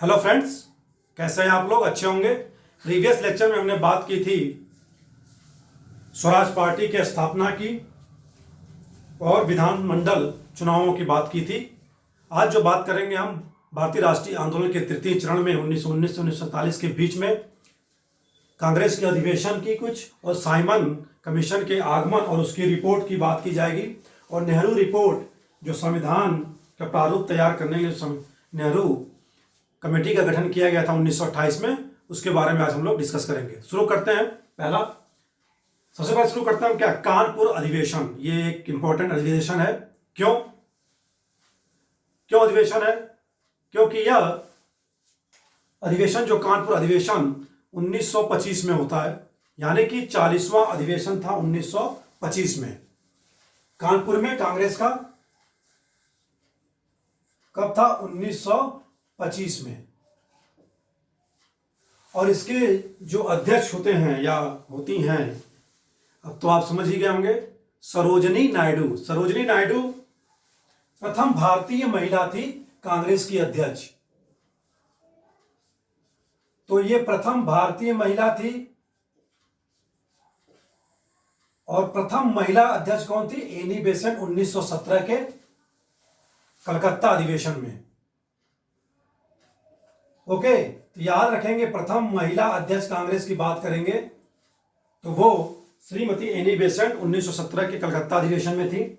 Hello friends, कैसे हैं आप लोग? अच्छे होंगे। प्रीवियस लेक्चर में हमने बात की थी स्वराज पार्टी के स्थापना की और विधानमंडल चुनावों की बात की थी। आज जो बात करेंगे हम भारतीय राष्ट्रीय आंदोलन के तृतीय चरण में 1919 से 1947 के बीच में कांग्रेस के अधिवेशन की कुछ और साइमन कमीशन के आगमन और उसकी रिपोर्ट की बात की जाएगी। और नेहरू रिपोर्ट जो संविधान का प्रारूप तैयार करने के लिए नेहरू कमेटी का गठन किया गया था 1928 में, उसके बारे में आज हम लोग डिस्कस करेंगे। शुरू करते हैं। सबसे पहले शुरू करते हैं क्या, कानपुर अधिवेशन। ये एक इंपॉर्टेंट अधिवेशन है। क्यों अधिवेशन है? क्योंकि यह अधिवेशन जो कानपुर अधिवेशन 1925 में होता है, यानी कि 40वां अधिवेशन था 1925 में। कानपुर में कांग्रेस का कब था? 1925 में। और इसके जो अध्यक्ष होते हैं या होती हैं, अब तो आप समझ ही गए होंगे, सरोजिनी नायडू। सरोजिनी नायडू प्रथम भारतीय महिला थी कांग्रेस की अध्यक्ष। तो ये प्रथम भारतीय महिला थी। और प्रथम महिला अध्यक्ष कौन थी? एनी बेसेंट, 1917 के कलकत्ता अधिवेशन में। ओके, तो याद रखेंगे, प्रथम महिला अध्यक्ष कांग्रेस की बात करेंगे तो वो श्रीमती एनी बेसेंट 1917 के कलकत्ता अधिवेशन में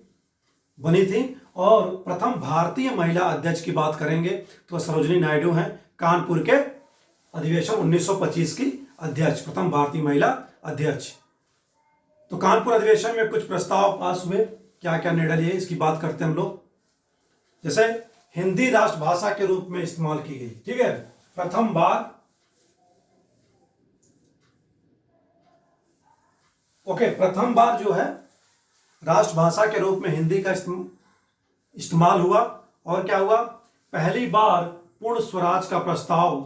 बनी थी। और प्रथम भारतीय महिला अध्यक्ष की बात करेंगे तो सरोजिनी नायडू हैं, कानपुर के अधिवेशन 1925 की अध्यक्ष, प्रथम भारतीय महिला अध्यक्ष। तो कानपुर अधिवेशन में कुछ प्रस्ताव पास हुए, क्या क्या निर्णय लिए, इसकी बात करते हैं हम लोग। जैसे हिंदी राष्ट्रभाषा के रूप में इस्तेमाल की गई, ठीक है, प्रथम बार। प्रथम बार जो है राष्ट्रभाषा के रूप में हिंदी का इस्तेमाल हुआ। और क्या हुआ? पहली बार पूर्ण स्वराज का प्रस्ताव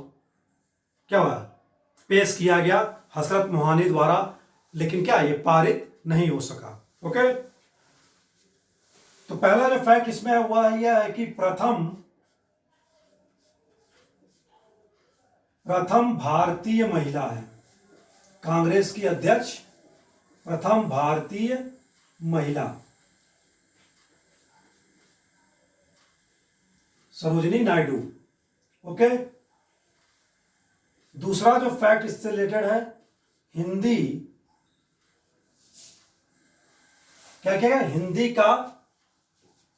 क्या हुआ? पेश किया गया हजरत मोहानी द्वारा, लेकिन क्या ये पारित नहीं हो सका। ओके, तो पहला जो फैक्ट इसमें हुआ यह है कि प्रथम भारतीय महिला है कांग्रेस की अध्यक्ष, प्रथम भारतीय महिला सरोजिनी नायडू। ओके, दूसरा जो फैक्ट इससे रिलेटेड है, हिंदी क्या क्या है?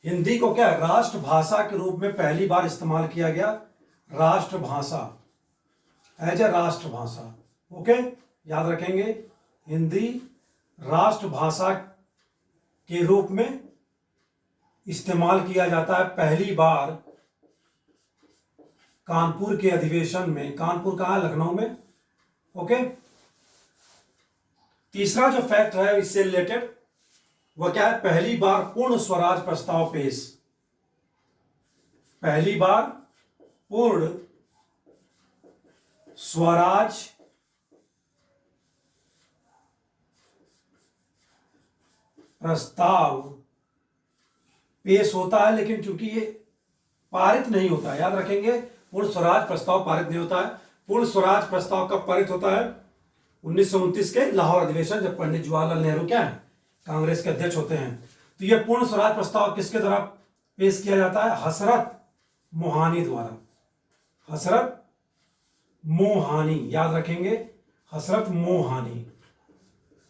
हिंदी को क्या राष्ट्रभाषा के रूप में पहली बार इस्तेमाल किया गया। राष्ट्रभाषा, एज ए राष्ट्रभाषा। ओके, याद रखेंगे, हिंदी राष्ट्रभाषा के रूप में इस्तेमाल किया जाता है पहली बार कानपुर के अधिवेशन में। कानपुर कहाँ है? लखनऊ में। ओके, तीसरा जो फैक्ट है इससे रिलेटेड वह क्या है? पहली बार पूर्ण स्वराज प्रस्ताव पेश। पहली बार पूर्ण स्वराज प्रस्ताव पेश होता है, लेकिन चूंकि ये पारित नहीं होता है, याद रखेंगे, पूर्ण स्वराज प्रस्ताव पारित नहीं होता है। पूर्ण स्वराज प्रस्ताव कब पारित होता है? 1929 के लाहौर अधिवेशन, जब पंडित जवाहरलाल नेहरू क्या है? कांग्रेस के अध्यक्ष होते हैं। तो यह पूर्ण स्वराज प्रस्ताव किसके द्वारा पेश किया जाता है? हजरत मोहानी द्वारा। हजरत मोहानी, याद रखेंगे, हजरत मोहानी।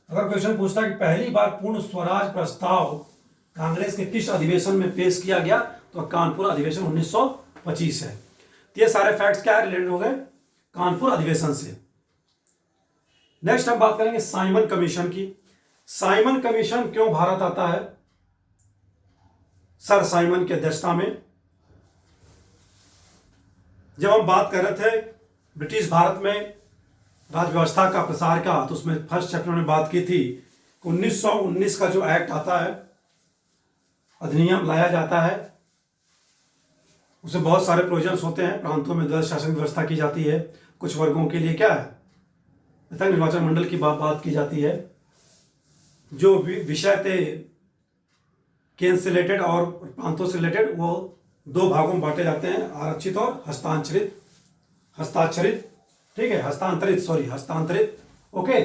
अगर क्वेश्चन पूछता है कि पहली बार पूर्ण स्वराज प्रस्ताव कांग्रेस के किस अधिवेशन में पेश किया गया, तो कानपुर अधिवेशन 1925 है। तो ये सारे फैक्ट्स क्या रिलेटेड हो गए? कानपुर अधिवेशन से। नेक्स्ट हम बात करेंगे साइमन कमीशन की। साइमन कमीशन क्यों भारत आता है? सर साइमन की अध्यक्षता में। जब हम बात कर रहे थे ब्रिटिश भारत में राज व्यवस्था का प्रसार का, तो उसमें फर्स्ट चैप्टर में बात की थी 1919 का जो एक्ट आता है, अधिनियम लाया जाता है, उसमें बहुत सारे प्रोविजंस होते हैं। प्रांतों में द्वैध शासन व्यवस्था की जाती है। कुछ वर्गों के लिए क्या है? पृथक निर्वाचन मंडल की बात की जाती है। जो विषय थे केंद्र से रिलेटेड और प्रांतों से रिलेटेड, वो दो भागों में बांटे जाते हैं, आरक्षित और हस्तांतरित। हस्ताक्षरित, ठीक है, हस्तांतरित, ओके।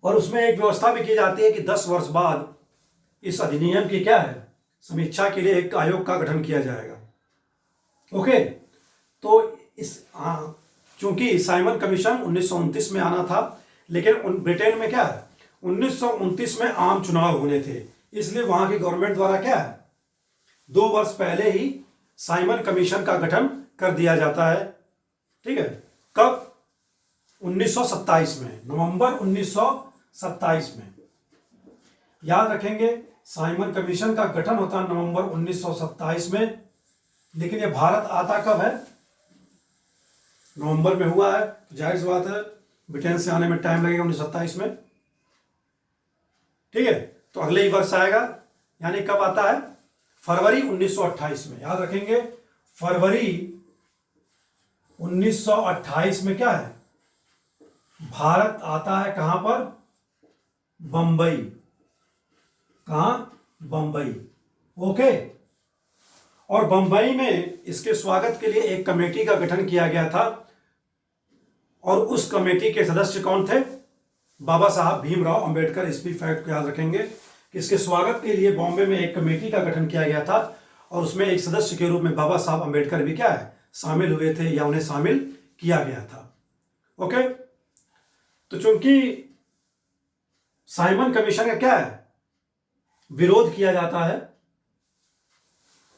और उसमें एक व्यवस्था भी की जाती है कि 10 वर्ष बाद इस अधिनियम की क्या है, समीक्षा के लिए एक आयोग का गठन किया जाएगा, ओके। तो इस चूंकि साइमन कमीशन 1929 में आना था, लेकिन ब्रिटेन में क्या है 1929 में आम चुनाव होने थे, इसलिए वहां की गवर्नमेंट द्वारा क्या है 2 वर्ष पहले ही साइमन कमीशन का गठन कर दिया जाता है, ठीक है। कब? 1927 में, नवंबर 1927 में। याद रखेंगे साइमन कमीशन का गठन होता नवंबर 1927 में, लेकिन यह भारत आता कब है? नवंबर में हुआ है, तो जाहिर सी बात है ब्रिटेन से आने में टाइम लगेगा 1927 में, ठीक है। तो अगले ही वर्ष आएगा, यानी कब आता है? फरवरी 1928 में। याद रखेंगे फरवरी 1928 में क्या है, भारत आता है कहां पर? बंबई। कहां? बंबई, ओके। और बंबई में इसके स्वागत के लिए एक कमेटी का गठन किया गया था, और उस कमेटी के सदस्य कौन थे? बाबा साहब भीमराव अंबेडकर। इस भी फैक्ट को याद रखेंगे कि इसके स्वागत के लिए बॉम्बे में एक कमेटी का गठन किया गया था, और उसमें एक सदस्य के रूप में बाबा साहब अंबेडकर भी क्या है शामिल हुए थे, या उन्हें शामिल किया गया था, ओके। तो चूंकि साइमन कमीशन का क्या है विरोध किया जाता है,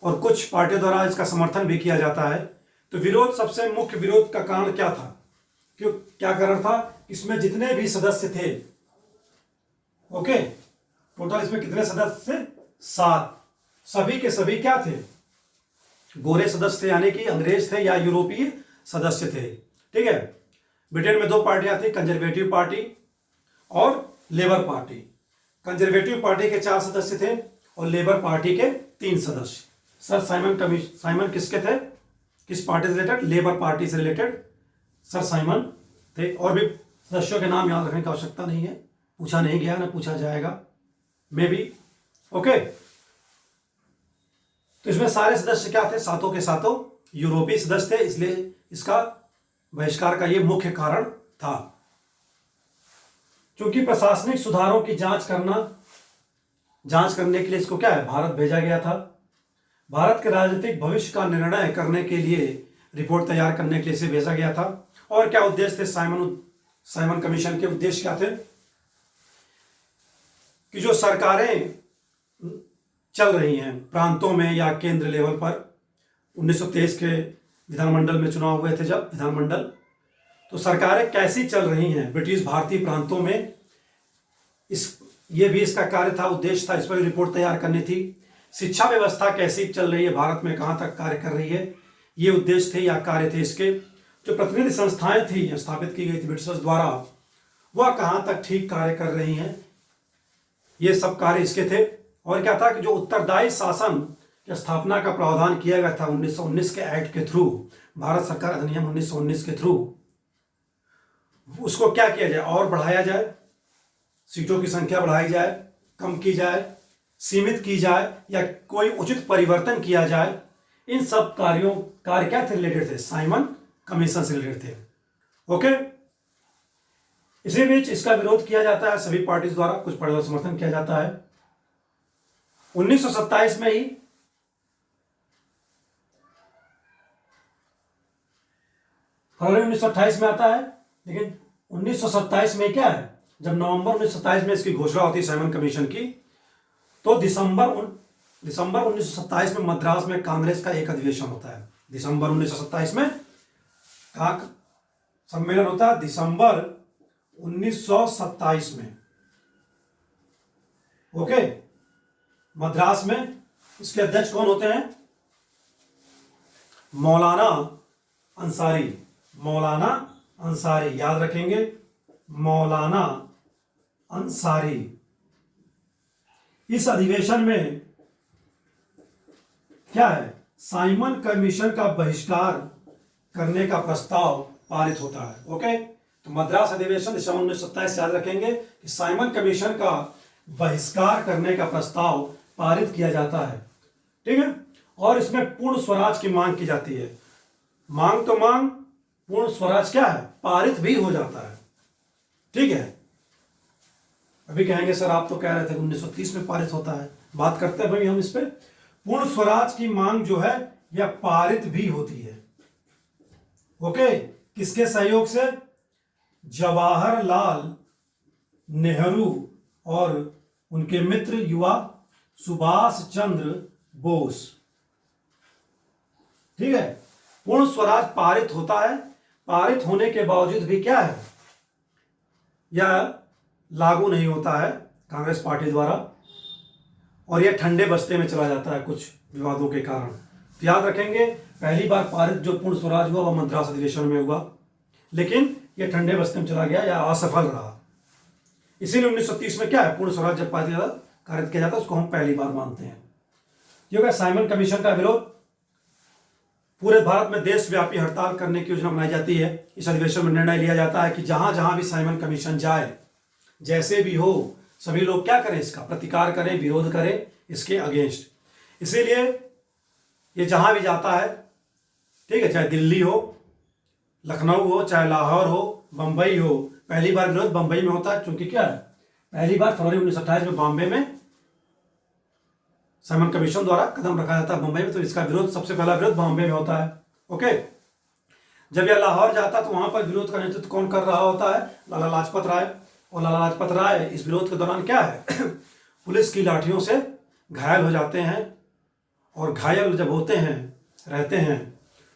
और कुछ पार्टियों द्वारा इसका समर्थन भी किया जाता है, तो विरोध, सबसे मुख्य विरोध का कारण क्या था? क्यों, क्या कारण था? इसमें जितने भी सदस्य थे, ओके, टोटल इसमें कितने सदस्य थे? 7। सभी के सभी क्या थे? गोरे सदस्य थे, यानी कि अंग्रेज थे या यूरोपीय सदस्य थे, ठीक है। ब्रिटेन में 2 पार्टियां थी, कंजर्वेटिव पार्टी और लेबर पार्टी। कंजर्वेटिव पार्टी के 4 सदस्य थे और लेबर पार्टी के 3 सदस्य। सर साइमन किसके थे? किस पार्टी से रिलेटेड? लेबर पार्टी से रिलेटेड सर साइमन थे। और भी सदस्यों के नाम याद रखने की आवश्यकता नहीं है, पूछा नहीं गया, ना पूछा जाएगा, मे बी, ओके। तो इसमें सारे सदस्य क्या थे? 7 के 7 यूरोपीय सदस्य थे, इसलिए इसका बहिष्कार का यह मुख्य कारण था। क्योंकि प्रशासनिक सुधारों की जांच करने के लिए इसको क्या है भारत भेजा गया था। भारत के राजनीतिक भविष्य का निर्णय करने के लिए रिपोर्ट तैयार करने के लिए इसे भेजा गया था। और क्या उद्देश्य थे साइमन कमीशन के? उद्देश्य क्या थे कि जो सरकारें चल रही हैं प्रांतों में या केंद्र लेवल पर, 1923 के विधानमंडल में चुनाव हुए थे जब विधानमंडल, तो सरकारें कैसी चल रही हैं ब्रिटिश भारतीय प्रांतों में, ये भी इसका कार्य था, उद्देश्य था, इस पर रिपोर्ट तैयार करनी थी। शिक्षा व्यवस्था कैसी चल रही है भारत में, कहां तक कार्य कर रही है, ये उद्देश्य थे या कार्य थे इसके। जो प्रतिनिधि संस्थाएं थी स्थापित की गई थी ब्रिटिशर्स द्वारा, वह कहां तक ठीक कार्य कर रही हैं, ये सब कार्य इसके थे। और क्या था कि जो उत्तरदायी शासन की स्थापना का प्रावधान किया गया था 1919 के एक्ट के थ्रू, भारत सरकार अधिनियम 1919 के थ्रू, उसको क्या किया जाए और बढ़ाया जाए, सीटों की संख्या बढ़ाई जाए, कम की जाए, सीमित की जाए, या कोई उचित परिवर्तन किया जाए। इन सब कार्य क्या थे? रिलेटेड थे, साइमन कमीशन से रिलेटेड थे, ओके। इसी बीच इसका विरोध किया जाता है सभी पार्टी द्वारा, कुछ पार्टियों का समर्थन किया जाता है। 1927 में ही फरवरी 1928 में आता है, लेकिन 1927 में क्या है, जब नवंबर 1927 में इसकी घोषणा होती है साइमन कमीशन की, तो दिसंबर 1927 में मद्रास में कांग्रेस का एक अधिवेशन होता है। दिसंबर 1927 में सम्मेलन होता है, दिसंबर 1927 में, ओके। मद्रास में इसके अध्यक्ष कौन होते हैं? मौलाना अंसारी, याद रखेंगे, मौलाना अंसारी। इस अधिवेशन में क्या है, साइमन कमीशन का बहिष्कार करने का प्रस्ताव पारित होता है, ओके। तो मद्रास अधिवेशन दिसंबर 1927 याद रखेंगे कि साइमन कमीशन का बहिष्कार करने का प्रस्ताव पारित किया जाता है, ठीक है। और इसमें पूर्ण स्वराज की मांग की जाती है। मांग तो मांग, पूर्ण स्वराज क्या है, पारित भी हो जाता है। ठीक है, अभी कहेंगे सर आप तो कह रहे थे 1930 में पारित होता है, बात करते हैं भाई हम इस पे। पूर्ण स्वराज की मांग जो है यह पारित भी होती है। ओके, किसके सहयोग से, जवाहरलाल नेहरू और उनके मित्र युवा सुभाष चंद्र बोस। ठीक है, पूर्ण स्वराज पारित होता है, पारित होने के बावजूद भी क्या है, यह लागू नहीं होता है कांग्रेस पार्टी द्वारा, और यह ठंडे बस्ते में चला जाता है कुछ विवादों के कारण। तो याद रखेंगे, पहली बार पारित जो पूर्ण स्वराज हुआ वह मद्रास अधिवेशन में हुआ, लेकिन यह ठंडे बस्ते में चला गया या असफल रहा। इसीलिए 1930 में क्या है, पूर्ण स्वराज जब पारित किया जाता है उसको हम पहली बार मानते हैं। ये हो गया साइमन कमीशन का विरोध। पूरे भारत में देशव्यापी हड़ताल करने की योजना बनाई जाती है। इस अधिवेशन में निर्णय लिया जाता है कि जहां जहां भी साइमन कमीशन जाए, जैसे भी हो, सभी लोग क्या करें, इसका प्रतिकार करें, विरोध करें इसके अगेंस्ट। इसीलिए ये जहां भी जाता है, ठीक है, चाहे दिल्ली हो, लखनऊ हो, चाहे लाहौर हो, बंबई हो, पहली बार विरोध बंबई में होता है, क्योंकि क्या है, पहली बार फरवरी 1928 में बॉम्बे में साइमन कमीशन द्वारा कदम रखा जाता है बंबई में, तो इसका विरोध, सबसे पहला विरोध बॉम्बे में होता है। ओके, जब यह लाहौर जाता है तो वहां पर विरोध का नेतृत्व कौन कर रहा होता है, लाला लाजपत राय। और लाला लाजपत राय इस विरोध के दौरान क्या है पुलिस की लाठियों से घायल हो जाते हैं, और घायल जब होते हैं, रहते हैं,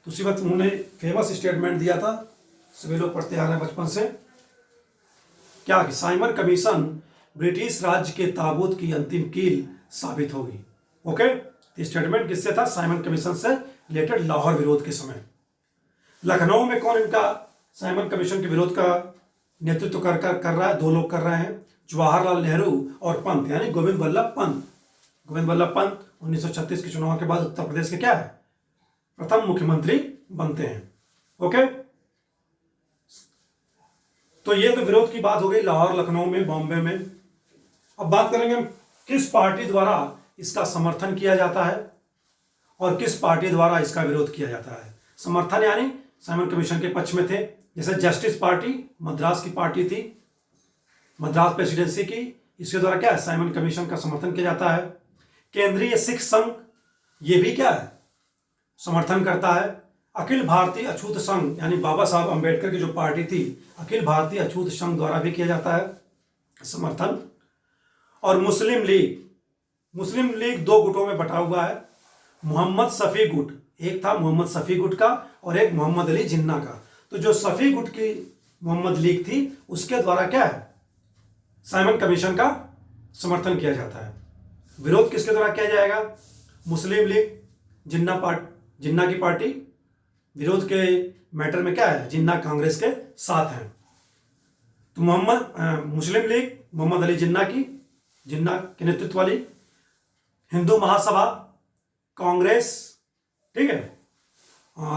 तो उसी वक्त उन्होंने फेमस स्टेटमेंट दिया था, सभी लोग पढ़ते आ रहे हैं बचपन से, क्या कि साइमन कमीशन ब्रिटिश राज्य के ताबूत की अंतिम कील साबित होगी। ओके, स्टेटमेंट किससे था, साइमन कमीशन से रिलेटेड लाहौर विरोध के समय। लखनऊ में कौन इनका साइमन कमीशन के विरोध का नेतृत्व कर रहा है, दो लोग कर रहे हैं, जवाहरलाल नेहरू और पंत, यानी गोविंद वल्लभ पंत। गोविंद वल्लभ पंत 1936 के चुनाव के बाद उत्तर प्रदेश के क्या है, प्रथम मुख्यमंत्री बनते हैं। ओके, तो ये तो विरोध की बात हो गई लाहौर, लखनऊ में, बॉम्बे में। अब बात करेंगे हम किस पार्टी द्वारा इसका समर्थन किया जाता है और किस पार्टी द्वारा इसका विरोध किया जाता है। समर्थन यानी साइमन कमीशन के पक्ष में थे, जैसे जस्टिस पार्टी मद्रास की पार्टी थी, मद्रास प्रेसिडेंसी की, इसके द्वारा क्या है, साइमन कमीशन का समर्थन किया जाता है। केंद्रीय सिख संघ ये भी क्या है, समर्थन करता है। अखिल भारतीय अछूत संघ यानी बाबा साहब अंबेडकर की जो पार्टी थी, अखिल भारतीय अछूत संघ द्वारा भी किया जाता है समर्थन। और मुस्लिम लीग, मुस्लिम लीग दो गुटों में बटा हुआ है, मोहम्मद शफी गुट, एक था मोहम्मद शफी गुट का और एक मोहम्मद अली जिन्ना का। तो जो शफी गुट की मोहम्मद लीग थी उसके द्वारा क्या है, साइमन कमीशन का समर्थन किया जाता है। विरोध किसके द्वारा किया जाएगा, मुस्लिम लीग, जिन्ना की पार्टी, विरोध के मैटर में क्या है, जिन्ना कांग्रेस के साथ हैं। तो मुस्लिम लीग मोहम्मद अली जिन्ना के नेतृत्व वाली, हिंदू महासभा कांग्रेस, ठीक है,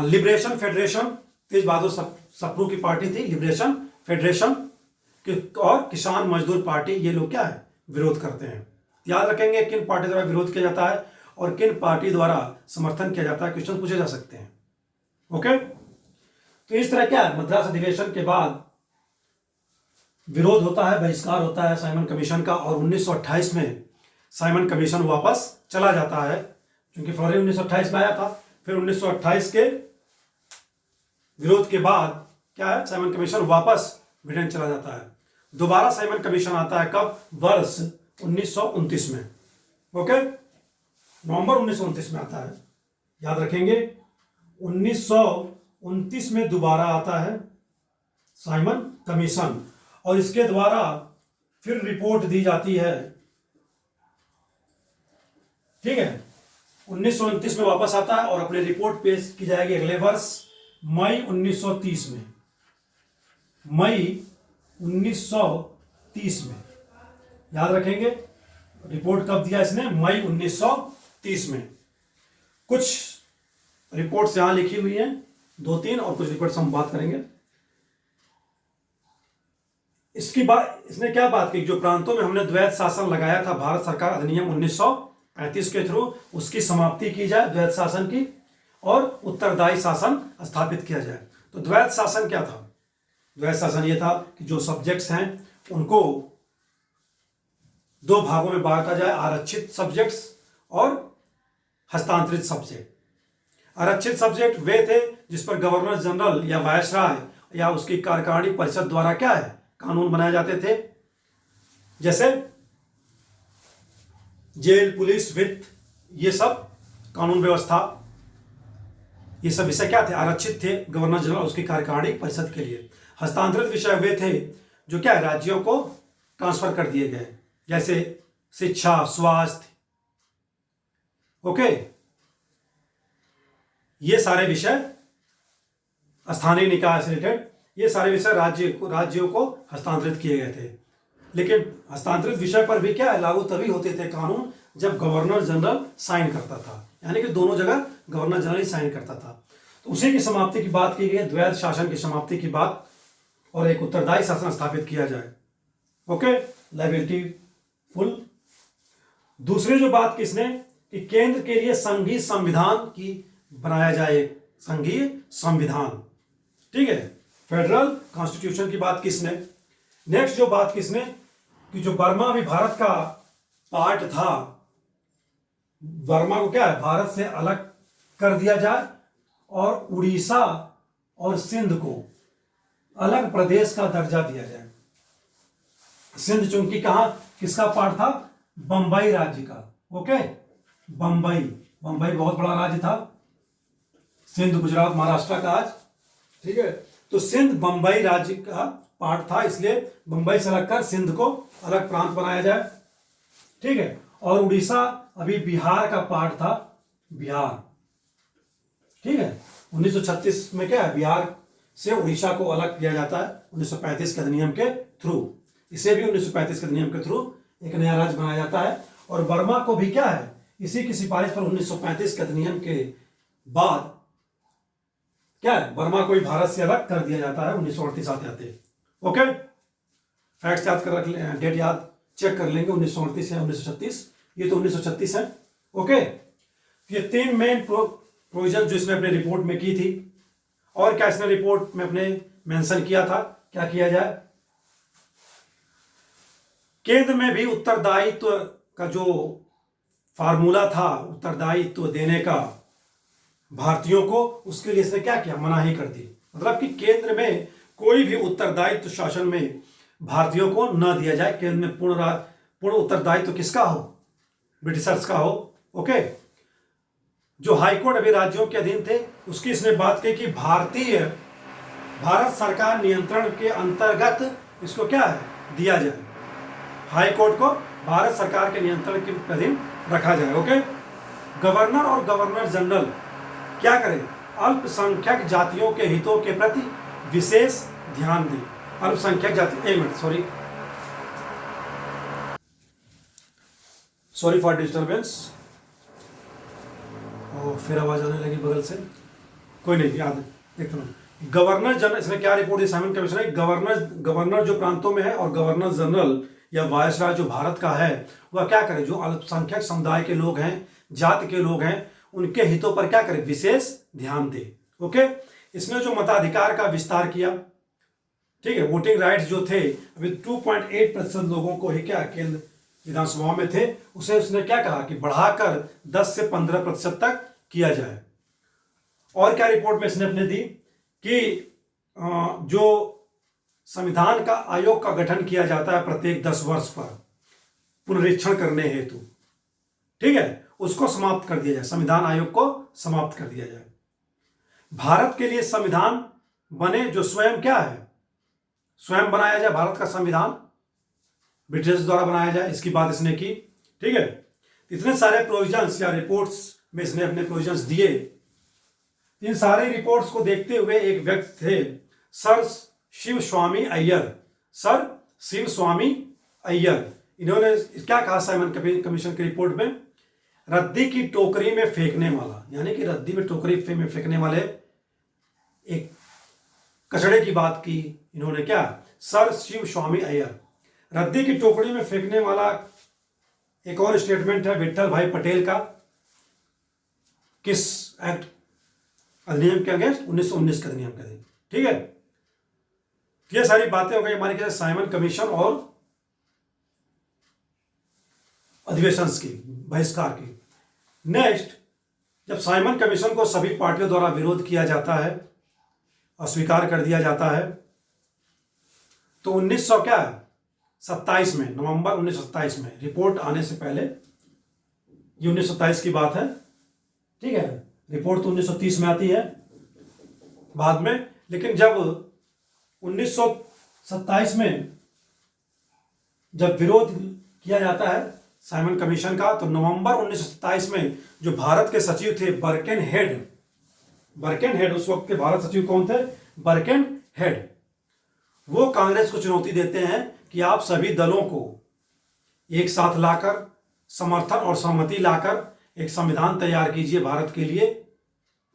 लिबरेशन फेडरेशन, तेज बहादुर सप्रू की पार्टी थी लिबरेशन फेडरेशन, और किसान मजदूर पार्टी, ये लोग क्या है, विरोध करते हैं। याद रखेंगे किन पार्टी द्वारा विरोध किया जाता है और किन पार्टी द्वारा समर्थन किया जाता है, क्वेश्चन पूछे जा सकते हैं। ओके, तो इस तरह क्या है, मद्रास अधिवेशन के बाद विरोध होता है, बहिष्कार होता है साइमन कमीशन का, और 1928 में साइमन कमीशन वापस चला जाता है, क्योंकि फरवरी 1928 में आया था। फिर 1928 के विरोध के बाद क्या है, साइमन कमीशन वापस ब्रिटेन चला जाता है। दोबारा साइमन कमीशन आता है कब, वर्ष 1929 में। ओके, नवंबर 1929 में आता है, याद रखेंगे 1929 में दोबारा आता है साइमन कमीशन, और इसके द्वारा फिर रिपोर्ट दी जाती है। ठीक है, 1929 में वापस आता है और अपनी रिपोर्ट पेश की जाएगी अगले वर्ष मई 1930 में, मई 1930 में। याद रखेंगे रिपोर्ट कब दिया इसने, मई 1930 में। कुछ रिपोर्ट्स यहां लिखी हुई हैं, 2-3, और कुछ रिपोर्ट्स हम बात करेंगे। इसकी बात, इसने क्या बात की, जो प्रांतों में हमने द्वैत शासन लगाया था भारत सरकार अधिनियम 1935 के थ्रू, उसकी समाप्ति की जाए द्वैत शासन की, और उत्तरदायी शासन स्थापित किया जाए। तो द्वैध शासन क्या था? द्वैध शासन ये था कि जो सब्जेक्ट्स हैं उनको दो भागों में बांटा जाए, आरक्षित सब्जेक्ट्स और हस्तांतरित सब्जेक्ट। आरक्षित सब्जेक्ट वे थे जिस पर गवर्नर जनरल या वायसराय या उसकी कार्यकारिणी परिषद द्वारा क्या है, कानून बनाए जाते थे। जैसे जेल, पुलिस, वित्त, ये सब कानून व्यवस्था, ये सब विषय क्या थे, आरक्षित थे गवर्नर जनरल उसकी कार्यकारिणी परिषद के लिए। हस्तांतरित विषय वे थे जो क्या है, राज्यों को ट्रांसफर कर दिए गए, जैसे शिक्षा, स्वास्थ्य, ओके, ये सारे विषय स्थानीय निकाय से रिलेटेड, ये सारे विषय राज्यों को हस्तांतरित किए गए थे। लेकिन हस्तांतरित विषय पर भी क्या है, लागू तभी होते थे कानून जब गवर्नर जनरल साइन करता था, यानी कि दोनों जगह गवर्नर जनरल ही साइन करता था। तो उसी की समाप्ति की बात की गई, द्वैध शासन की समाप्ति की बात, और एक उत्तरदायी शासन स्थापित किया जाए। Okay, liability full. दूसरी जो बात किसने, कि केंद्र के लिए संघीय संविधान की बनाया जाए, संघीय संविधान, ठीक है, फेडरल कॉन्स्टिट्यूशन की बात किसने। नेक्स्ट जो बात किसने, कि जो बर्मा भी भारत का पार्ट था, बर्मा को क्या है, भारत से अलग कर दिया जाए और उड़ीसा और सिंध को अलग प्रदेश का दर्जा दिया जाए। सिंध चूंकि कहां, किसका पार्ट था, बंबई राज्य का। ओके, बंबई बहुत बड़ा राज्य था, सिंध गुजरात महाराष्ट्र का आज, ठीक है। तो सिंध बंबई राज्य का पार्ट था, इसलिए बंबई से अलग कर सिंध को अलग प्रांत बनाया जाए, ठीक है। और उड़ीसा अभी बिहार का पार्ट था, बिहार, ठीक है। 1936 में क्या है, बिहार से उड़ीसा को अलग किया जाता है 1935 के अधिनियम के थ्रू। इसे भी 1935 के अधिनियम के थ्रू एक नया राज्य बनाया जाता है। और बर्मा को भी क्या है, इसी की सिफारिश पर 1935 के अधिनियम के बाद क्या है, बर्मा को भी भारत से अलग कर दिया जाता है 1938 आते। ओके, फैक्ट्स याद कर रख ले, डेट याद चेक कर लेंगे, 1938 या 1936, ये तो 1936 है। ओके, ये तीन मेन प्रोविजन जो इसने अपने रिपोर्ट में की थी। और क्या इसने रिपोर्ट में अपने मेंशन किया था, क्या किया जाए, केंद्र में भी उत्तरदायित्व का जो फार्मूला था उत्तरदायित्व देने का भारतीयों को, उसके लिए इसने क्या किया, मनाही कर दी। मतलब कि केंद्र में कोई भी उत्तरदायित्व शासन में भारतीयों को न दिया जाए। केंद्र में पूर्ण उत्तरदायित्व किसका हो, ब्रिटिशर्स का हो। ओके, जो हाईकोर्ट अभी राज्यों के अधीन थे उसकी इसने बात की कि भारत सरकार नियंत्रण के अंतर्गत इसको क्या है, दिया जाए, हाईकोर्ट को भारत सरकार के नियंत्रण के अधीन रखा जाए। ओके, गवर्नर और गवर्नर जनरल क्या करें, अल्पसंख्यक जातियों के हितों के प्रति विशेष ध्यान दें। अल्पसंख्यक जाति, एक मिनट, सॉरी फॉर डिस्टर्बेंस, और फिर आवाज आने लगी बगल से, कोई नहीं, याद देखता हूँ। गवर्नर जनरल, इसने क्या रिपोर्ट दी, साइमन कमीशन है, गवर्नर जो प्रांतों में है और गवर्नर जनरल या वायसराय जो भारत का है, वह क्या करे, जो अल्पसंख्यक समुदाय के लोग हैं, जाति के लोग हैं, उनके हितों पर क्या करे, विशेष ध्यान दे। ओके, इसने जो मताधिकार का विस्तार किया, ठीक है, वोटिंग राइट्स जो थे अभी 2.8% लोगों को ही क्या केंद्र विधानसभा में थे, उसे उसने क्या कहा कि बढ़ाकर 10 से 15% तक किया जाए। और क्या रिपोर्ट में इसने अपने दी कि जो संविधान का आयोग का गठन किया जाता है प्रत्येक 10 वर्ष पर पुनरीक्षण करने हेतु, ठीक है, उसको समाप्त कर दिया जाए, संविधान आयोग को समाप्त कर दिया जाए। भारत के लिए संविधान बने जो स्वयं क्या है, स्वयं बनाया जाए, भारत का संविधान ब्रिटिश द्वारा बनाया जाए, इसकी बात इसने की, ठीक है। इतने सारे प्रोविजंस या रिपोर्ट्स में इसने अपने प्रोविजंस दिए। इन सारे रिपोर्ट्स को देखते हुए एक व्यक्ति थे सर शिव स्वामी अय्यर, सर शिव स्वामी अय्यर। इन्होंने क्या कहा साइमन कमीशन की रिपोर्ट में, रद्दी की टोकरी में फेंकने वाला, यानी कि रद्दी में टोकरी में फेंकने वाले एक कचड़े की बात की इन्होंने, क्या, सर शिव स्वामी अय्यर। रद्दी की टोकरी में फेंकने वाला एक और स्टेटमेंट है विट्ठल भाई पटेल का, किस एक्ट अधिनियम के अगेंस्ट 1919 का अधिनियम के अधीन। ठीक है, ये सारी बातें हो गई हमारी क्या साइमन कमीशन और अधिवेशन की बहिष्कार की। नेक्स्ट, जब साइमन कमीशन को सभी पार्टियों द्वारा विरोध किया जाता है, अस्वीकार कर दिया जाता है, तो 1927 में, नवंबर 1927 में, रिपोर्ट आने से पहले, ये 1927 की बात है, ठीक है, रिपोर्ट तो 1930 में आती है बाद में, लेकिन जब 1927 में जब विरोध किया जाता है साइमन कमीशन का, तो नवंबर 1927 में जो भारत के सचिव थे बर्केनहेड, उस वक्त के भारत सचिव कौन थे? बर्केनहेड, वो कांग्रेस को चुनौती देते हैं कि आप सभी दलों को एक साथ लाकर, समर्थन और सहमति लाकर एक संविधान तैयार कीजिए भारत के लिए।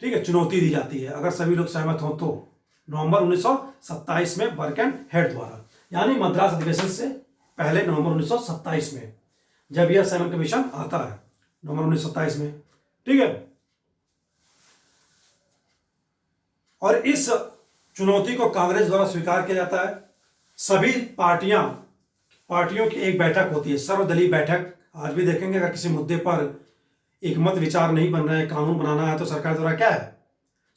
ठीक है, चुनौती दी जाती है, अगर सभी लोग सहमत हों तो। नवंबर 1927 में बर्केनहेड द्वारा, यानी मद्रास अधिवेशन से पहले नवंबर 1927 में, जब यह साइमन कमीशन आता है नवंबर 1927 में। ठीक है, और इस चुनौती को कांग्रेस द्वारा स्वीकार किया जाता है। सभी पार्टियों की एक बैठक होती है, सर्वदलीय बैठक। आज भी देखेंगे, अगर किसी मुद्दे पर एक मत विचार नहीं बन रहा है, कानून बनाना है, तो सरकार द्वारा क्या है,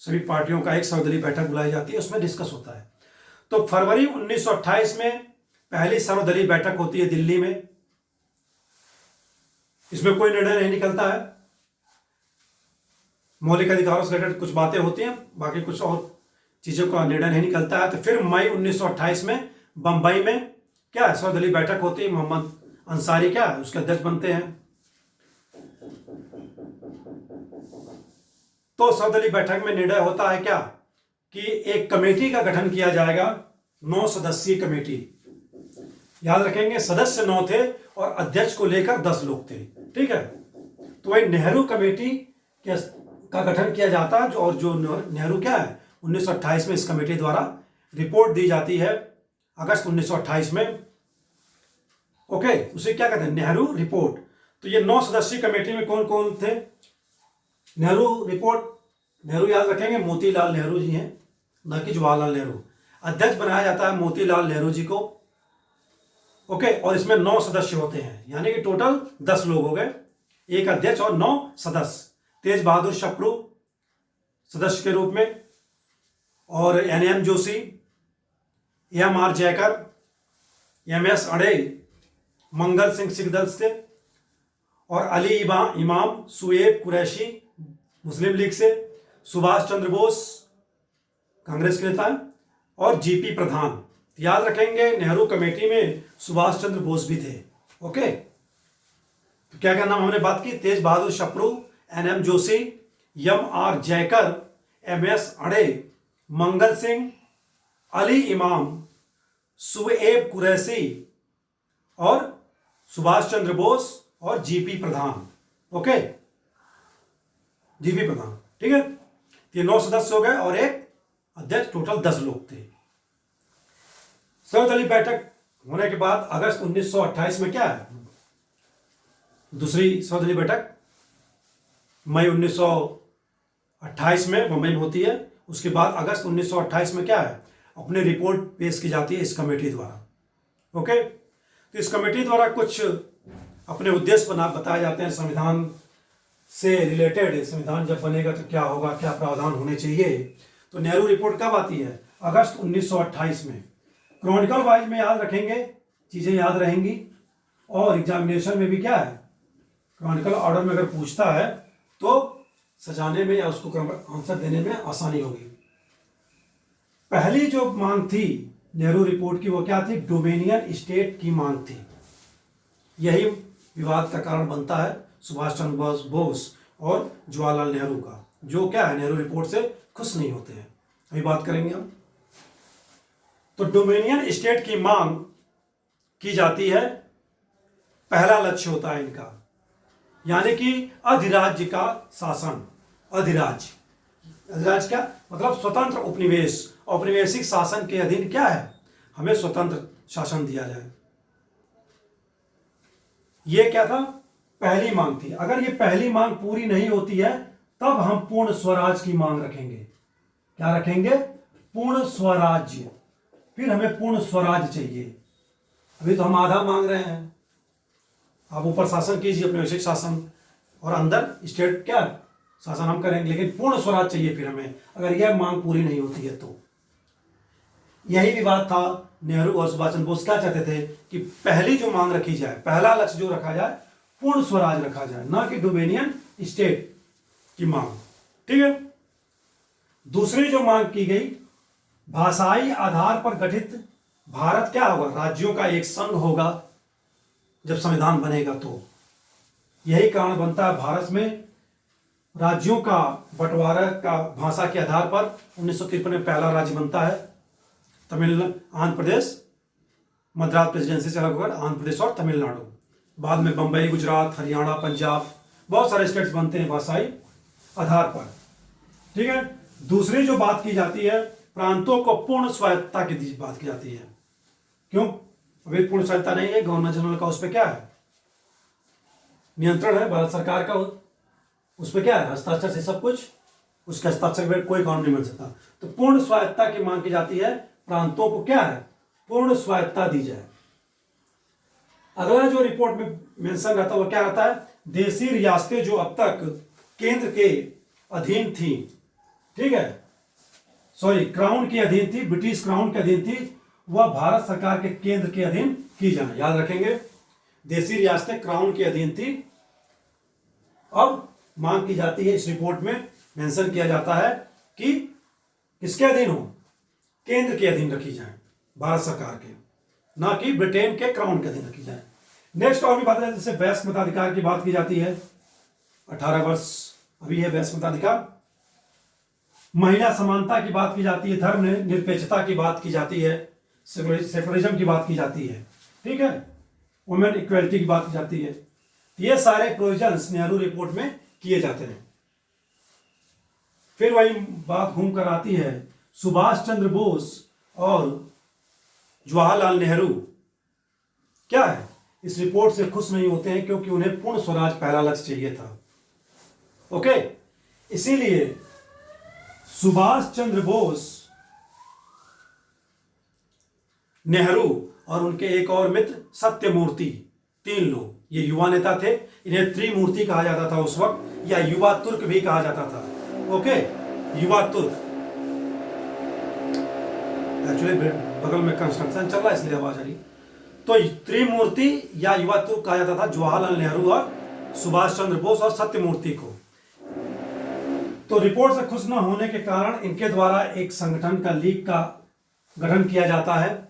सभी पार्टियों का एक सर्वदलीय बैठक बुलाई जाती है, उसमें डिस्कस होता है। तो फरवरी 1928 में पहली सर्वदलीय बैठक होती है दिल्ली में। इसमें कोई निर्णय नहीं निकलता है, मौलिक अधिकारों से रिलेटेड कुछ बातें होती हैं, बाकी कुछ और चीजों का निर्णय नहीं निकलता है। तो फिर मई 1928 में बंबई में क्या है, सर्वदलीय बैठक होती है। मोहम्मद अंसारी क्या है, उसके अध्यक्ष बनते हैं। तो सर्वदलीय बैठक में निर्णय होता है क्या, कि एक कमेटी का गठन किया जाएगा, 9 सदस्यीय कमेटी। याद रखेंगे, सदस्य 9 थे और अध्यक्ष को लेकर 10 लोग थे। ठीक है, तो वही नेहरू कमेटी का गठन किया जाता है, और जो नेहरू क्या है 1928 में इस कमेटी द्वारा रिपोर्ट दी जाती है अगस्त 1928 में। ओके, उसे क्या कहते हैं, नेहरू रिपोर्ट। तो ये 9 सदस्यीय कमेटी में कौन कौन थे? नेहरू रिपोर्ट, नेहरू याद रखेंगे मोतीलाल नेहरू जी हैं, न कि जवाहरलाल नेहरू। अध्यक्ष बनाया जाता है मोतीलाल नेहरू जी को। ओके, और इसमें 9 सदस्य होते हैं, यानी कि टोटल 10 लोग हो गए, एक अध्यक्ष और 9 सदस्य। तेज बहादुर सप्रू सदस्य के रूप में, और NM Joshi, MR Jayakar, MS अड़े मंगल सिंह सिख दल से, और अली इमाम सुएब कुरैशी मुस्लिम लीग से, सुभाष चंद्र बोस कांग्रेस के नेता है, और GP प्रधान। याद रखेंगे, नेहरू कमेटी में सुभाष चंद्र बोस भी थे। ओके, तो क्या क्या नाम हमने बात की? तेज बहादुर Sapru, NM Joshi, MR Jayakar, MS अड़े, मंगल सिंह, अली इमाम, सुएब कुरैशी, और सुभाष चंद्र बोस, और GP प्रधान। ओके, GP प्रधान। ठीक है, ये 9 सदस्य हो गए और एक अध्यक्ष, टोटल 10 लोग थे। सर्वदलीय बैठक होने के बाद अगस्त 1928 में क्या है, दूसरी सर्वदलीय बैठक मई 1928 में बंबई में होती है। उसके बाद अगस्त 1928 में क्या है, अपनी रिपोर्ट पेश की जाती है इस कमेटी द्वारा। ओके, तो इस कमेटी द्वारा कुछ अपने उद्देश्य बताए जाते हैं, संविधान से रिलेटेड, संविधान जब बनेगा तो क्या होगा, क्या प्रावधान होने चाहिए। तो नेहरू रिपोर्ट कब आती है? अगस्त 1928 में। क्रॉनिकल वाइज में याद रखेंगे, चीजें याद रहेंगी, और एग्जामिनेशन में भी क्या है, क्रॉनिकल ऑर्डर में अगर पूछता है तो सजाने में या उसको आंसर देने में आसानी होगी। पहली जो मांग थी नेहरू रिपोर्ट की, वो क्या थी? डोमिनियन स्टेट की मांग थी। यही विवाद का कारण बनता है सुभाष चंद्र बोस और जवाहरलाल नेहरू का, जो क्या है, नेहरू रिपोर्ट से खुश नहीं होते हैं। अभी बात करेंगे हम। तो डोमिनियन स्टेट की मांग की जाती है, पहला लक्ष्य होता है इनका, यानी कि अधिराज्य का शासन। अधिराज्य क्या मतलब? स्वतंत्र उपनिवेश, औपनिवेशिक शासन के अधीन क्या है, हमें स्वतंत्र शासन दिया जाए। यह क्या था? पहली मांग थी। अगर ये पहली मांग पूरी नहीं होती है तब हम पूर्ण स्वराज की मांग रखेंगे। क्या रखेंगे? पूर्ण स्वराज्य। फिर हमें पूर्ण स्वराज चाहिए। अभी तो हम आधा मांग रहे हैं। आप ऊपर शासन कीजिए, अपने वैश्विक शासन, और अंदर स्टेट क्या शासन हम करेंगे, लेकिन पूर्ण स्वराज चाहिए फिर हमें, अगर यह मांग पूरी नहीं होती है तो। यही विवाद था। नेहरू और सुभाष चंद्र बोस क्या चाहते थे कि पहली जो मांग रखी जाए, पहला लक्ष्य जो रखा जाए, पूर्ण स्वराज रखा जाए, ना कि डोमिनियन स्टेट की मांग। ठीक है। दूसरी जो मांग की गई, भाषाई आधार पर गठित भारत क्या होगा? राज्यों का एक संघ होगा जब संविधान बनेगा तो। यही कारण बनता है भारत में राज्यों का बंटवारा का भाषा के आधार पर 1953 में पहला राज्य बनता है तमिलनाडु, आंध्र प्रदेश, मद्रास प्रेसिडेंसी से अलग होकर आंध्र प्रदेश और तमिलनाडु। बाद में बंबई, गुजरात, हरियाणा, पंजाब, बहुत सारे स्टेट्स बनते हैं भाषाई आधार पर। ठीक है। दूसरी जो बात की जाती है, प्रांतों को पूर्ण स्वायत्तता की बात की जाती है। क्यों? अभी पूर्ण स्वायत्तता नहीं है, गवर्नर जनरल का उस पर क्या है? नियंत्रण है भारत सरकार का, उस पर क्या है? हस्ताक्षर से सब कुछ, उसके हस्ताक्षर में कोई कानून नहीं बन सकता। तो पूर्ण स्वायत्तता की मांग की जाती है, प्रांतों को क्या है? पूर्ण स्वायत्तता दी जाए। अगला जो रिपोर्ट में मेंशन रहता है वो क्या रहता है? देशी रियासतें जो अब तक केंद्र के अधीन थी, ठीक है, सॉरी क्राउन के अधीन थी, ब्रिटिश क्राउन के अधीन थी, वह भारत सरकार के केंद्र के अधीन की जाए। याद रखेंगे, देशी रियासतें क्राउन के अधीन थी, अब मांग की जाती है, इस रिपोर्ट में मेंशन किया जाता है कि किसके अधीन हो? केंद्र के अधीन रखी जाए, भारत सरकार के, ना कि ब्रिटेन के क्राउन के अधीन रखी जाए। नेक्स्ट और भी बात है, जैसे वयस्क मताधिकार की बात की जाती है, 18 वर्ष अभी है वयस्क मताधिकार। महिला समानता की बात की जाती है, धर्म निरपेक्षता की बात की जाती है, सेकुलरिज्म की बात की जाती है। ठीक है। वुमेन इक्वलिटी की बात की जाती है। ये सारे प्रोविजंस नेहरू रिपोर्ट में किए जाते हैं। फिर वही बात घूम कर आती है, सुभाष चंद्र बोस और जवाहरलाल नेहरू क्या है, इस रिपोर्ट से खुश नहीं होते हैं, क्योंकि उन्हें पूर्ण स्वराज पहला लक्ष्य चाहिए था। ओके। इसीलिए सुभाष चंद्र बोस, नेहरू और उनके एक और मित्र सत्यमूर्ति, 3 लोग, ये युवा नेता थे। इन्हें त्रिमूर्ति कहा जाता था उस वक्त, या युवा तुर्क भी कहा जाता था। ओके, युवा तुर्क। एक्चुअली बगल में कंस्ट्रक्शन चल रहा है इसलिए आवाज आ रही। तो त्रिमूर्ति या युवा तुर्क कहा जाता था जवाहरलाल नेहरू और सुभाष चंद्र बोस और सत्यमूर्ति को। तो रिपोर्ट से खुश न होने के कारण इनके द्वारा एक संगठन का लीग का गठन किया जाता है,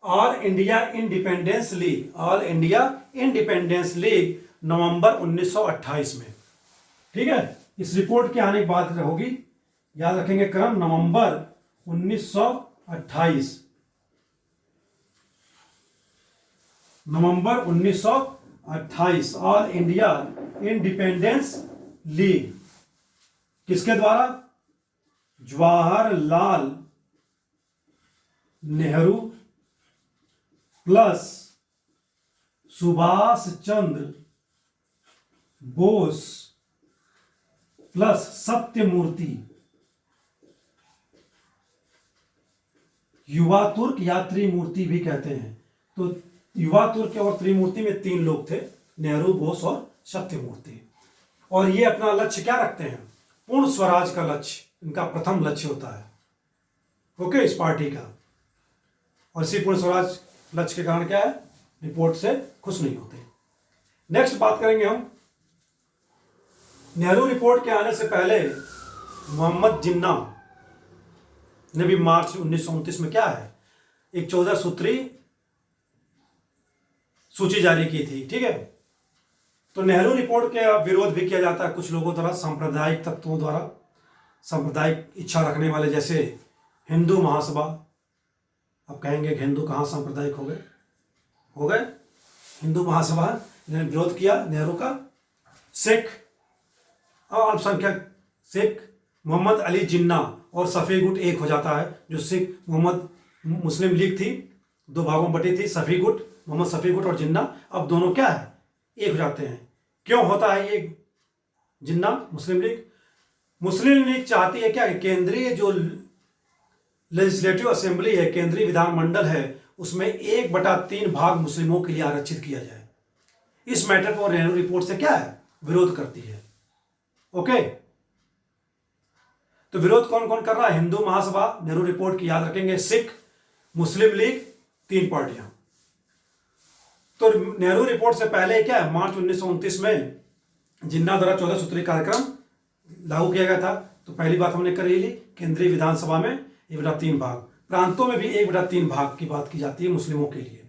all India independence league, all India independence league, नवंबर 1928 में। ठीक है। इस रिपोर्ट के आने की बात होगी, याद रखेंगे क्रम, नवंबर 1928, नवंबर 1928, ऑल इंडिया इंडिपेंडेंस लीग, किसके द्वारा? जवाहरलाल नेहरू प्लस सुभाष चंद्र बोस प्लस सत्यमूर्ति, युवा तुर्क या त्रिमूर्ति भी कहते हैं। तो युवा तुर्क और त्रिमूर्ति में 3 लोग थे, नेहरू, बोस और सत्यमूर्ति। और ये अपना लक्ष्य क्या रखते हैं? पूर्ण स्वराज का लक्ष्य इनका प्रथम लक्ष्य होता है। ओके, इस पार्टी का। और इसी पूर्ण स्वराज लक्ष्य के कारण क्या है? रिपोर्ट से खुश नहीं होते। नेक्स्ट बात करेंगे हम, नेहरू रिपोर्ट के आने से पहले मोहम्मद जिन्ना ने भी मार्च 1929 में क्या है, एक 14 सूत्री सूची जारी की थी। ठीक है। तो नेहरू रिपोर्ट के विरोध भी किया जाता है कुछ लोगों द्वारा, सांप्रदायिक तत्वों द्वारा, सांप्रदायिक इच्छा रखने वाले, जैसे हिंदू महासभा। अब कहेंगे हिंदू कहाँ सांप्रदायिक हो गए हिंदू महासभा ने विरोध किया नेहरू का। सिख और अल्पसंख्यक सिख, मोहम्मद अली जिन्ना और सफ़ी गुट एक हो जाता है। जो सिख मोहम्मद मुस्लिम लीग थी, 2 भागों में बटी थी, सफ़ी गुट, मोहम्मद सफ़ी गुट और जिन्ना, अब दोनों क्या है? एक हो जाते हैं। क्यों होता है ये जिन्ना मुस्लिम लीग? मुस्लिम लीग चाहती है क्या, केंद्रीय जो लेजिस्लेटिव असेंबली है, केंद्रीय विधानमंडल है, उसमें 1/3 भाग मुस्लिमों के लिए आरक्षित किया जाए। इस मैटर को नेहरू रिपोर्ट से क्या है, विरोध करती है। ओके, तो विरोध कौन कौन कर रहा है, हिंदू महासभा, नेहरू रिपोर्ट की याद रखेंगे, सिख, मुस्लिम लीग, 3 पार्टियां। तो नेहरू रिपोर्ट से पहले क्या है, मार्च 1929 में जिन्ना द्वारा 14 सूत्री कार्यक्रम लागू किया गया था। तो पहली बात हमने कर ली, केंद्रीय विधानसभा में 1/3 भाग, प्रांतों में भी 1/3 भाग की बात की जाती है मुस्लिमों के लिए।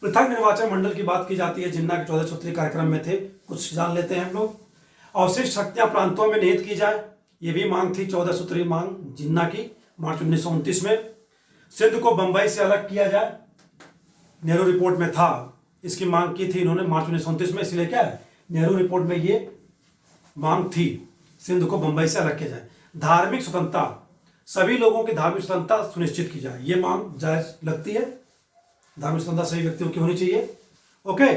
पृथक निर्वाचन मंडल की बात की जाती है, जिन्ना के 14 सूत्री कार्यक्रम में थे, कुछ जान लेते हैं हम लोग। अवशिष्ट शक्तियां प्रांतों में निहित की जाए, ये भी मांग थी, 14 सूत्री मांग जिन्ना की, मार्च 1929 में। सिंध को बंबई से अलग किया जाए, नेहरू रिपोर्ट में था, इसकी मांग की थी इन्होंने मार्च 1929 में, इसलिए क्या है, नेहरू रिपोर्ट में ये मांग थी, सिंध को बंबई से अलग किया जाए। धार्मिक स्वतंत्रता, सभी लोगों की धार्मिक स्वतंत्रता सुनिश्चित की जाए, ये मांग जायज लगती है, धार्मिक स्वतंत्रता सभी व्यक्तियों की होनी चाहिए। ओके,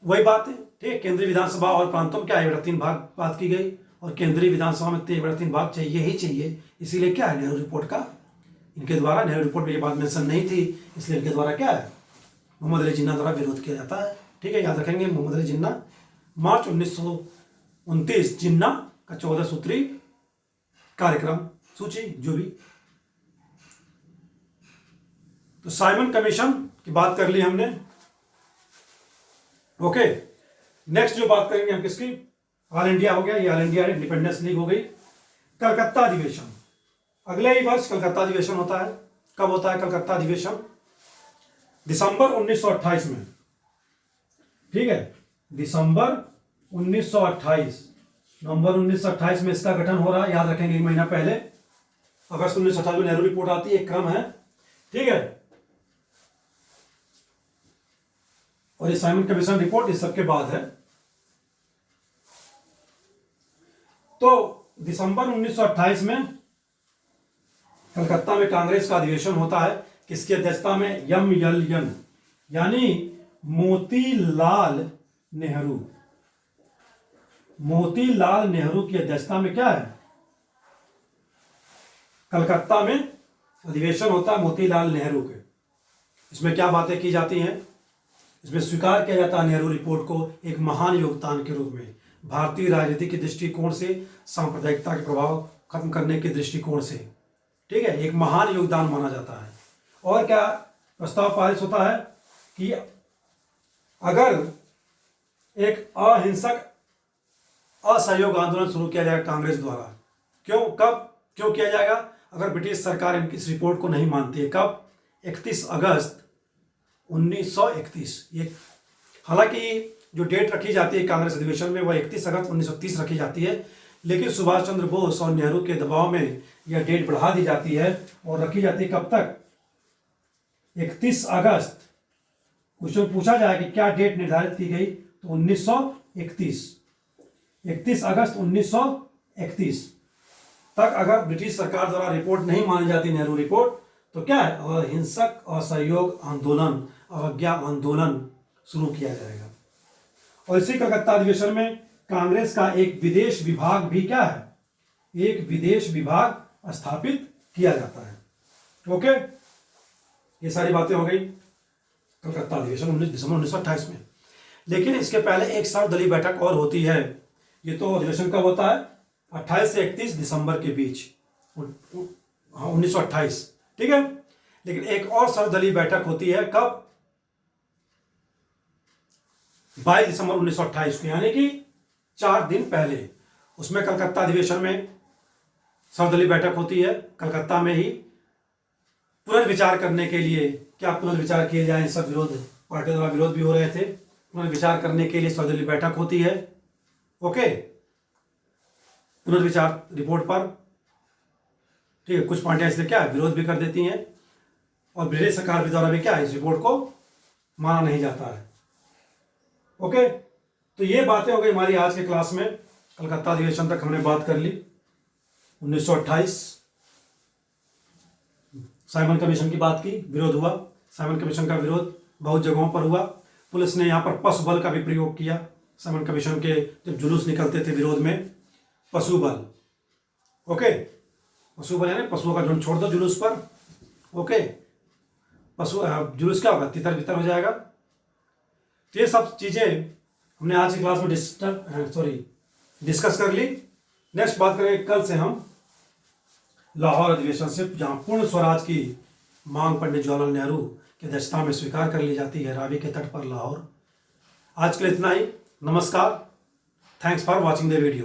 वही बात है, ठीक। केंद्रीय विधानसभा और प्रांतों में क्या है, 1/3 भाग बात की गई, और केंद्रीय विधानसभा में 1/3 भाग चाहिए ही चाहिए, इसीलिए क्या है, नेहरू रिपोर्ट का, इनके द्वारा, नेहरू रिपोर्ट में ये बात मेंशन नहीं थी, इसलिए इनके द्वारा क्या है, मोहम्मद अली जिन्ना द्वारा विरोध किया जाता है। ठीक है, याद रखेंगे, मोहम्मद अली जिन्ना, मार्च 1929, जिन्ना का 14 सूत्री कार्यक्रम सूची जो भी। तो साइमन कमीशन की बात कर ली हमने। ओके, नेक्स्ट जो बात करेंगे हम किसकी, ऑल इंडिया हो गया, ये ऑल इंडिया इंडिपेंडेंस लीग हो गई। कलकत्ता अधिवेशन, अगले ही वर्ष कलकत्ता अधिवेशन होता है। कब होता है कलकत्ता अधिवेशन, दिसंबर 1928 में। ठीक है, दिसंबर 1928, नवंबर 1928 में इसका गठन हो रहा है, याद रखेंगे, 1 महीना पहले, अगस्त 1928 में नेहरू रिपोर्ट आती है, एक क्रम है। ठीक है, और ये साइमन कमीशन रिपोर्ट इस सबके बाद है। तो दिसंबर 1928 में कलकत्ता में कांग्रेस का अधिवेशन होता है, किसकी अध्यक्षता में, MLN यानी मोतीलाल नेहरू, मोतीलाल नेहरू की अध्यक्षता में क्या है, कलकत्ता में अधिवेशन होता है मोतीलाल नेहरू के। इसमें क्या बातें की जाती हैं, इसमें स्वीकार किया जाता है नेहरू रिपोर्ट को एक महान योगदान के रूप में, भारतीय राजनीति के दृष्टिकोण से सांप्रदायिकता के प्रभाव खत्म करने के दृष्टिकोण से। ठीक है, एक महान योगदान माना जाता है। और क्या प्रस्ताव पारित होता है कि अगर एक अहिंसक असहयोग आंदोलन शुरू किया जाएगा कांग्रेस द्वारा, क्यों किया जाएगा, अगर ब्रिटिश सरकार इस रिपोर्ट को नहीं मानती है। कब, 31 अगस्त 1931। ये हालांकि जो डेट रखी जाती है कांग्रेस अधिवेशन में, वह 31 अगस्त 1930 रखी जाती है, लेकिन सुभाष चंद्र बोस और नेहरू के दबाव में यह डेट बढ़ा दी जाती है और रखी जाती है कब तक, 31 अगस्त। क्वेश्चन पूछा जाए कि क्या डेट निर्धारित की गई, तो 1931, 31 अगस्त 1931 तक अगर ब्रिटिश सरकार द्वारा रिपोर्ट नहीं मानी जाती, नेहरू रिपोर्ट, तो क्या है, अहिंसक असहयोग आंदोलन, अवज्ञा आंदोलन शुरू किया जाएगा। और इसी कलकत्ता अधिवेशन में कांग्रेस का एक विदेश विभाग भी क्या है, एक विदेश विभाग स्थापित किया जाता है। ओके, ये सारी बातें हो गई कलकत्ता अधिवेशन 19 दिसंबर 1928 में। लेकिन इसके पहले एक सर्वदलीय बैठक और होती है। ये तो अधिवेशन कब होता है, 28 से 31 दिसंबर के बीच, 1928। ठीक है, लेकिन एक और सर्वदलीय बैठक होती है कब, 22 दिसंबर 1928 को, यानी कि 4 दिन पहले। उसमें कलकत्ता अधिवेशन में सर्वदलीय बैठक होती है कलकत्ता में ही, पुनर्विचार करने के लिए, क्या पुनर्विचार किए जाए, सब विरोध, पार्टी द्वारा विरोध भी हो रहे थे, पुनर्विचार करने के लिए सर्वदलीय बैठक होती है। ओके, पुनर्विचार रिपोर्ट पर। ठीक है, कुछ पार्टियां इसलिए क्या है, विरोध भी कर देती हैं, और ब्रिटिश सरकार भी द्वारा भी क्या है, इस रिपोर्ट को माना नहीं जाता है। ओके, तो ये बातें हो गई हमारी आज के क्लास में। कलकत्ता अधिवेशन तक हमने बात कर ली, 1928। साइमन कमीशन की बात की, विरोध हुआ, साइमन कमीशन का विरोध बहुत जगहों पर हुआ। पुलिस ने यहाँ पर पशु बल का भी प्रयोग किया, साइमन कमीशन के जब जुलूस निकलते थे विरोध में, पशु बल। ओके, पशु बल यानी पशुओं का झुंड छोड़ दो जुलूस पर। ओके, पशु जुलूस क्या होगा, तितर बितर हो जाएगा। तो ये सब चीजें हमने आज की क्लास में डिस्कस कर ली। नेक्स्ट बात करेंगे कल से हम लाहौर अधिवेशन से, जहां पूर्ण स्वराज की मांग पंडित जवाहरलाल नेहरू की अध्यक्षता में स्वीकार कर ली जाती है रावी के तट पर लाहौर। आज के लिए इतना ही। नमस्कार। Thanks for watching the video.